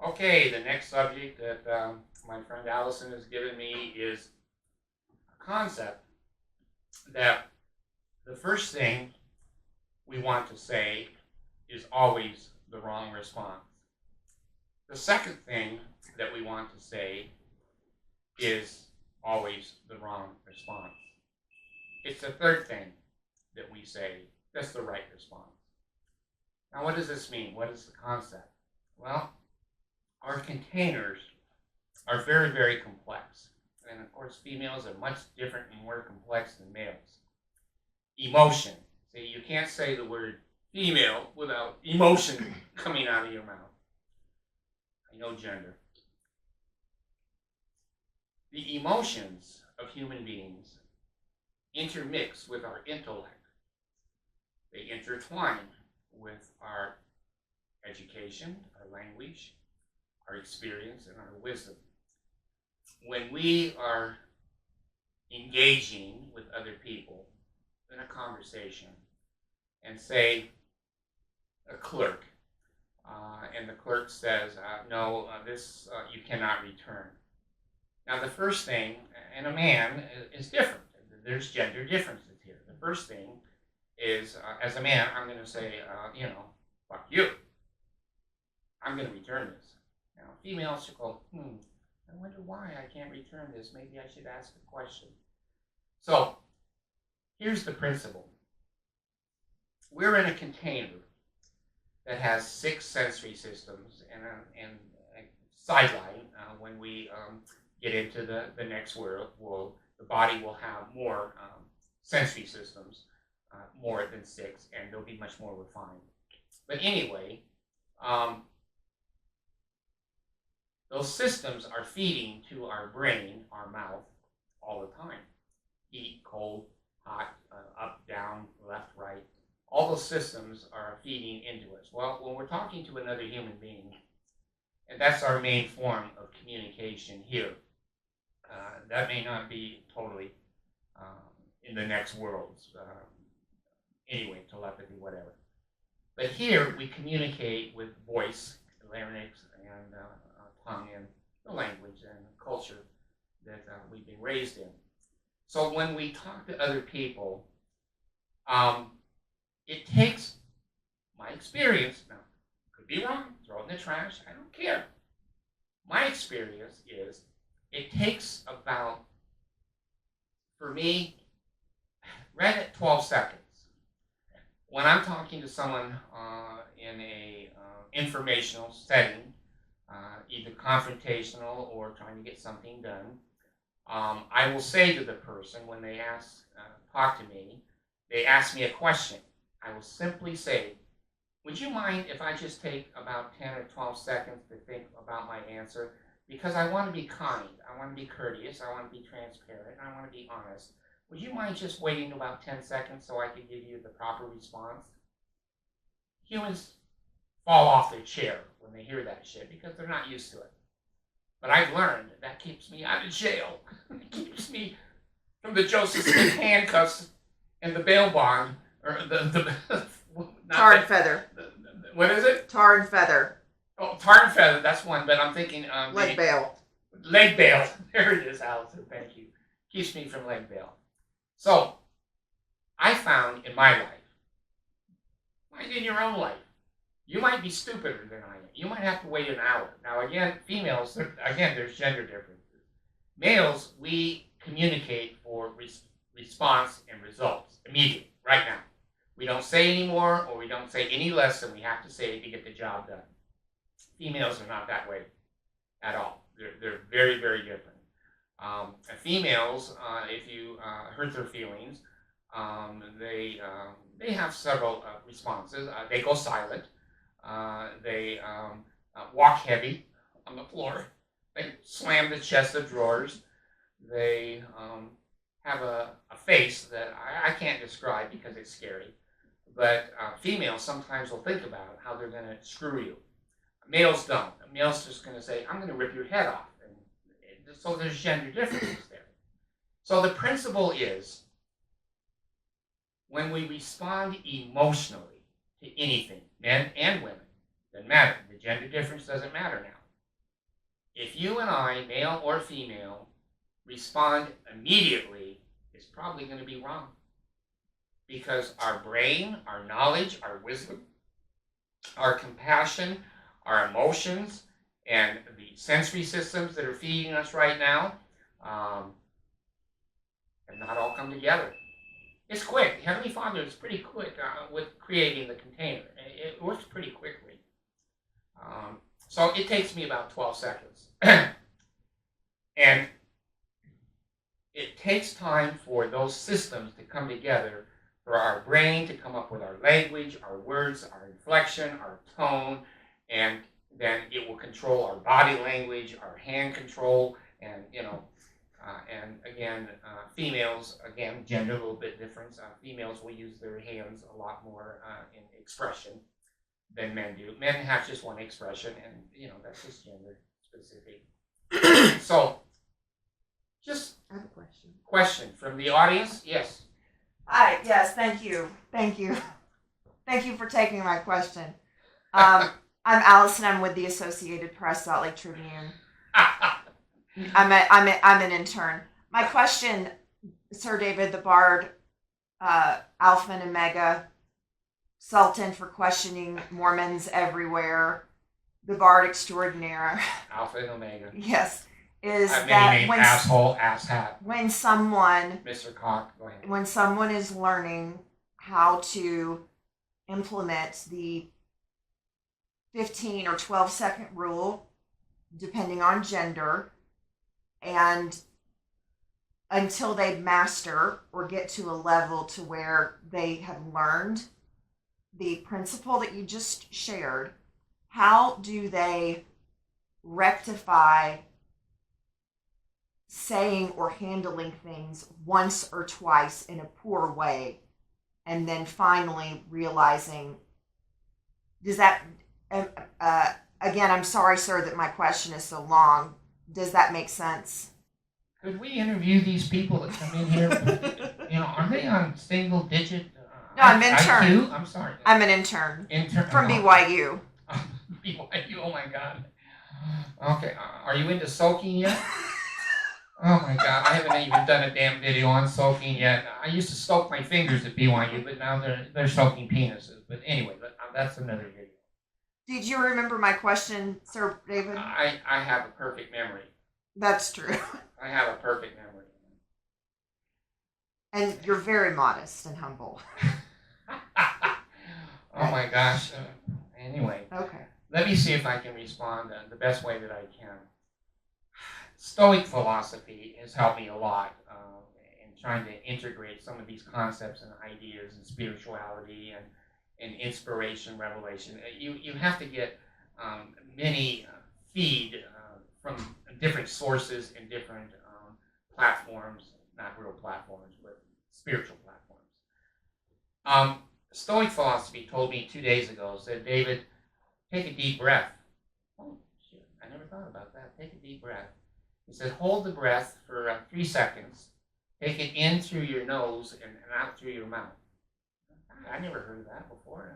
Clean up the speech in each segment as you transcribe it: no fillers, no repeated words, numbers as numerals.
Okay, the next subject that my friend Allison has given me is a concept that the first thing we want to say is always the wrong response. The second thing that we want to say is always the wrong response. It's the third thing that we say that's the right response. Now, what does this mean? What is the concept? Well, our containers are very, very complex. And of course, females are much different and more complex than males. Emotion. See, you can't say the word female without emotion coming out of your mouth. I know gender. The emotions of human beings intermix with our intellect. They intertwine with our education, our language, our experience, and our wisdom. When we are engaging with other people in a conversation, and say a clerk, and the clerk says, no, this you cannot return. Now the first thing, and a man is different. There's gender differences here. The first thing is, as a man, I'm going to say, fuck you. I'm going to return this. Now, females should go, I wonder why I can't return this. Maybe I should ask a question. So, here's the principle. We're in a container that has 6 sensory systems and a sideline. When we get into the next world, the body will have more sensory systems, more than 6, and they'll be much more refined. But anyway, those systems are feeding to our brain, our mouth, all the time. Heat, cold, hot, up, down, left, right. All those systems are feeding into us. Well, when we're talking to another human being, and that's our main form of communication here, that may not be totally in the next worlds. Anyway, telepathy, whatever. But here we communicate with voice, larynx, and tongue, and the language and culture that we've been raised in. So when we talk to other people, it takes my experience. Now, could be wrong. Throw it in the trash. I don't care. My experience is it takes about, for me, right at 12 seconds. When I'm talking to someone in a informational setting, either confrontational or trying to get something done, I will say to the person when they talk to me, they ask me a question. I will simply say, would you mind if I just take about 10 or 12 seconds to think about my answer? Because I want to be kind, I want to be courteous, I want to be transparent, I want to be honest. Would you mind just waiting about 10 seconds so I can give you the proper response? Humans fall off their chair when they hear that shit because they're not used to it. But I've learned that keeps me out of jail. It keeps me from the Joseph Smith handcuffs and the bail bond, or the tar and feather. What is it? Tar and feather. Oh, tar and feather. That's one. But I'm thinking leg bail. Leg bail. There it is, Allison. Thank you. Keeps me from leg bail. So I found in my life, mind in your own life, you might be stupider than I am. You might have to wait an hour. Now again, females, there's gender differences. Males, we communicate for response and results immediately, right now. We don't say any more or we don't say any less than we have to say to get the job done. Females are not that way at all. They're very, very different. Females, if you hurt their feelings, they have several responses. They go silent. They walk heavy on the floor. They slam the chest of drawers. They have a face that I can't describe because it's scary. But females sometimes will think about how they're going to screw you. Males don't. Males just going to say, I'm going to rip your head off. And so there's gender differences there. So the principle is, when we respond emotionally to anything, men and women, doesn't matter. The gender difference doesn't matter now. if you and I, male or female, respond immediately, it's probably going to be wrong. Because our brain, our knowledge, our wisdom, our compassion, our emotions, and the sensory systems that are feeding us right now have not all come together. It's quick. Heavenly Father is pretty quick with creating the container. It works pretty quickly. So it takes me about 12 seconds. And it takes time for those systems to come together, for our brain to come up with our language, our words, our inflection, our tone, and then it will control our body language, our hand control, and and again, females, again, gender a little bit different. Females will use their hands a lot more in expression than men do. Men have just one expression, and that's just gender specific. So, just I have a question. Question from the audience? Yes. Hi. Yes. Thank you. Thank you. Thank you for taking my question. I'm Allison. I'm with the Associated Press, Salt Lake Tribune. I'm an intern. My question, Sir David, the Bard, Alpha and Omega, Sultan for questioning Mormons everywhere, the Bard extraordinaire. Alpha and Omega. Yes, is that when asshole, asshat. When someone, Mr. Cock, go ahead. When someone is learning how to implement the 15 or 12-second rule, depending on gender, and until they master or get to a level to where they have learned the principle that you just shared, how do they rectify saying or handling things once or twice in a poor way, and then finally realizing, does that, again, I'm sorry, sir, that my question is so long. Does that make sense? Could we interview these people that come in here? Are they on single digit? No, I'm intern. IQ? I'm sorry. I'm an intern. Intern from BYU. BYU, oh my God. Okay, are you into soaking yet? Oh my God, I haven't even done a damn video on soaking yet. I used to soak my fingers at BYU, but now they're soaking penises. But anyway, that's another video. Did you remember my question, Sir David? I have a perfect memory. That's true. I have a perfect memory. And you're very modest and humble. Oh my gosh. Anyway. Okay. Let me see if I can respond the best way that I can. Stoic philosophy has helped me a lot in trying to integrate some of these concepts and ideas and spirituality and inspiration, revelation. You have to get many feed from different sources and different platforms, not real platforms, but spiritual platforms. Stoic philosophy told me 2 days ago, said, David, take a deep breath. Oh, shit, I never thought about that. Take a deep breath. He said, hold the breath for 3 seconds. Take it in through your nose and out through your mouth. I never heard of that before.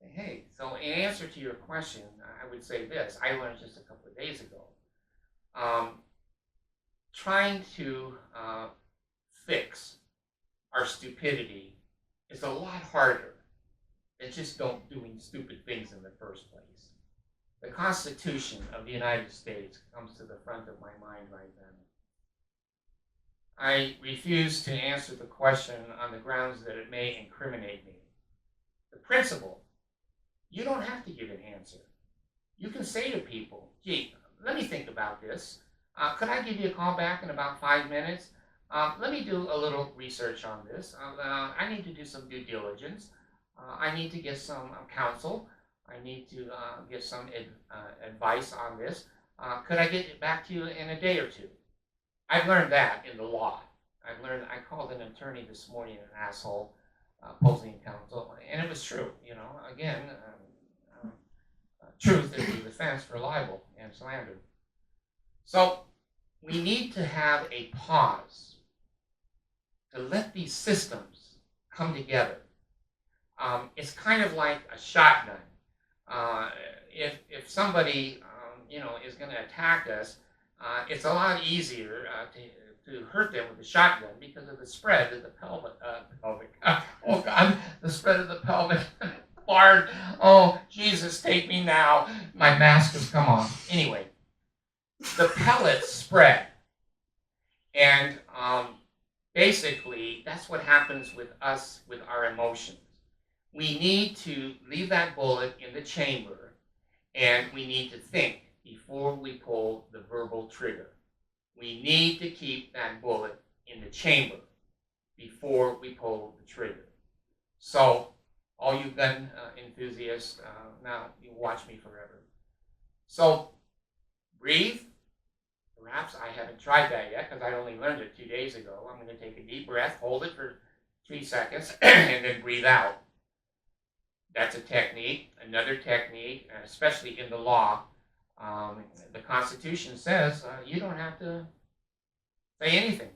And hey, so in answer to your question, I would say this. I learned just a couple of days ago. Trying to fix our stupidity is a lot harder than just doing stupid things in the first place. The Constitution of the United States comes to the front of my mind right then. I refuse to answer the question on the grounds that it may incriminate me. The principle, you don't have to give an answer. You can say to people, gee, let me think about this. Could I give you a call back in about 5 minutes? Let me do a little research on this. I need to do some due diligence. I need to get some counsel. I need to get some advice on this. Could I get back to you in a day or two? I've learned that in the law. I called an attorney this morning an asshole, opposing counsel, and it was true. Again, truth is the defense for libel and slander. So we need to have a pause to let these systems come together. It's kind of like a shotgun. If somebody is going to attack us, it's a lot easier to hurt them with a shotgun because of the spread of the pelvic. Oh God, the spread of the pelvic. Lord, oh Jesus, take me now. My mask has come off. Anyway, the pellets spread, and basically that's what happens with us with our emotions. We need to leave that bullet in the chamber, and we need to think before we pull the verbal trigger. We need to keep that bullet in the chamber before we pull the trigger. So, all you gun enthusiasts, now you watch me forever. So, breathe. Perhaps I haven't tried that yet because I only learned it 2 days ago. I'm going to take a deep breath, hold it for 3 seconds, and then breathe out. That's a technique. Another technique, especially in the law, the Constitution says you don't have to say anything.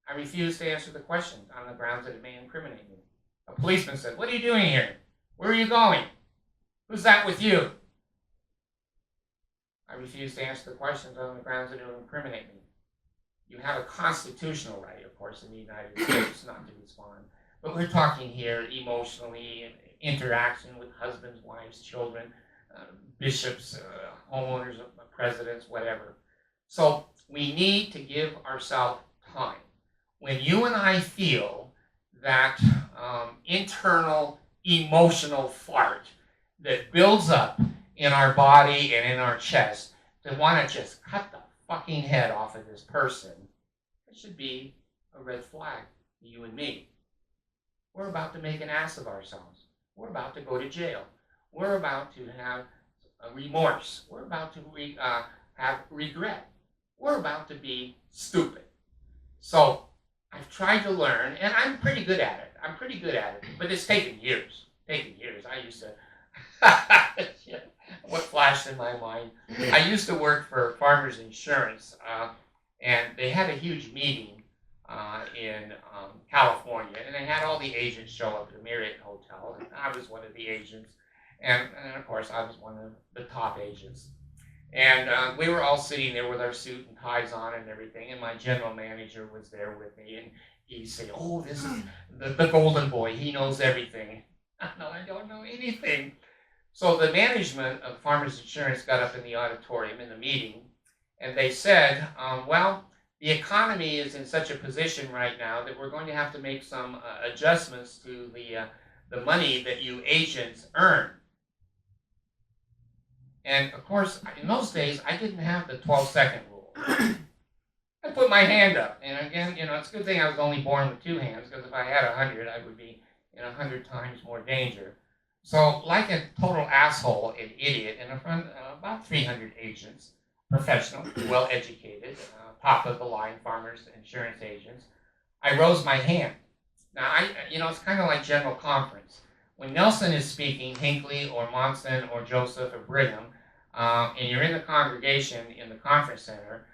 I refuse to answer the questions on the grounds that it may incriminate me. A policeman said, "What are you doing here? Where are you going? Who's that with you?" I refuse to answer the questions on the grounds that it will incriminate me. You have a constitutional right, of course, in the United States not to respond. But we're talking here emotionally, interaction with husbands, wives, children, bishops, homeowners, presidents, whatever. So we need to give ourselves time. When you and I feel that internal emotional fart that builds up in our body and in our chest to want to just cut the fucking head off of this person, it should be a red flag to you and me. We're about to make an ass of ourselves. We're about to go to jail. We're about to have remorse. We're about to have regret. We're about to be stupid. So I've tried to learn, and I'm pretty good at it. But it's taken years. I used to. What flashed in my mind? I used to work for Farmers Insurance, and they had a huge meeting in California, and they had all the agents show up at the Marriott Hotel, and I was one of the agents, and of course I was one of the top agents. And we were all sitting there with our suit and ties on and everything, and my general manager was there with me, and he said, "Oh, this is the golden boy. He knows everything." No, I don't know anything. So the management of Farmers Insurance got up in the auditorium in the meeting, and they said, well, the economy is in such a position right now that we're going to have to make some adjustments to the money that you agents earn. And of course, in those days, I didn't have the 12-second rule. I put my hand up, and again, it's a good thing I was only born with 2 hands, because if I had 100, I would be in 100 times more danger. So, like a total asshole and idiot in front of about 300 agents, professional, well-educated, top-of-the-line farmers insurance agents, I rose my hand. Now, it's kind of like general conference. When Nelson is speaking, Hinckley or Monson or Joseph or Brigham, and you're in the congregation in the conference center,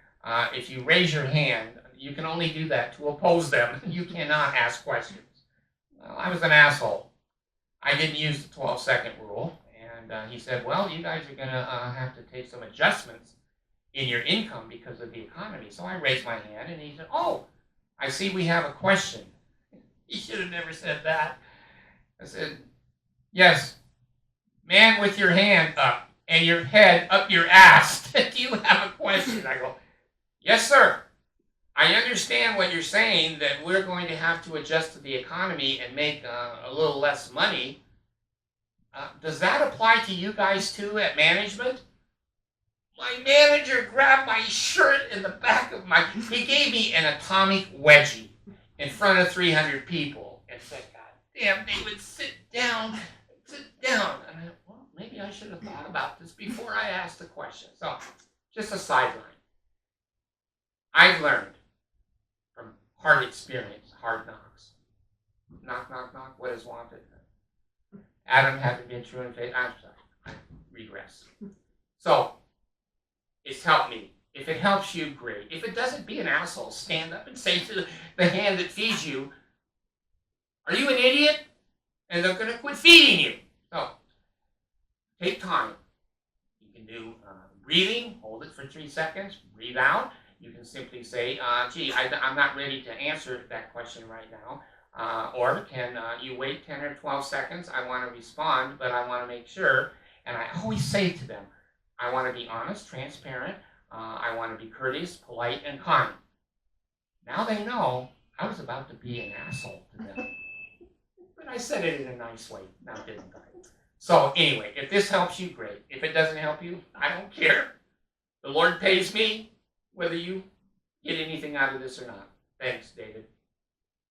if you raise your hand, you can only do that to oppose them. You cannot ask questions. Well, I was an asshole. I didn't use the 12-second rule, and he said, well, you guys are going to have to take some adjustments in your income because of the economy. So I raised my hand, and he said, oh, I see we have a question. He should have never said that. I said, yes, man with your hand up and your head up your ass, do you have a question? I go, yes, sir. I understand what you're saying, that we're going to have to adjust to the economy and make a little less money. Does that apply to you guys too at management? My manager grabbed my shirt in the back of he gave me an atomic wedgie in front of 300 people and said, God damn, they would sit down. And I thought, well, maybe I should have thought about this before I asked the question. So, just a sideline. I've learned from hard experience, hard knocks. Knock, knock, knock, what is wanted? Adam having been true in faith. I'm sorry, I regress. So, it's helped me. If it helps you, great. If it doesn't, be an asshole. Stand up and say to the hand that feeds you, are you an idiot? And they're going to quit feeding you. So, take time. You can do Breathing, hold it for 3 seconds, breathe out. You can simply say, gee, I'm not ready to answer that question right now. Or can you wait 10 or 12 seconds? I want to respond, but I want to make sure. And I always say to them, I want to be honest, transparent. I want to be courteous, polite, and kind. Now they know I was about to be an asshole to them. But I said it in a nice way, now didn't I? So anyway, if this helps you, great. If it doesn't help you, I don't care. The Lord pays me whether you get anything out of this or not. Thanks, David.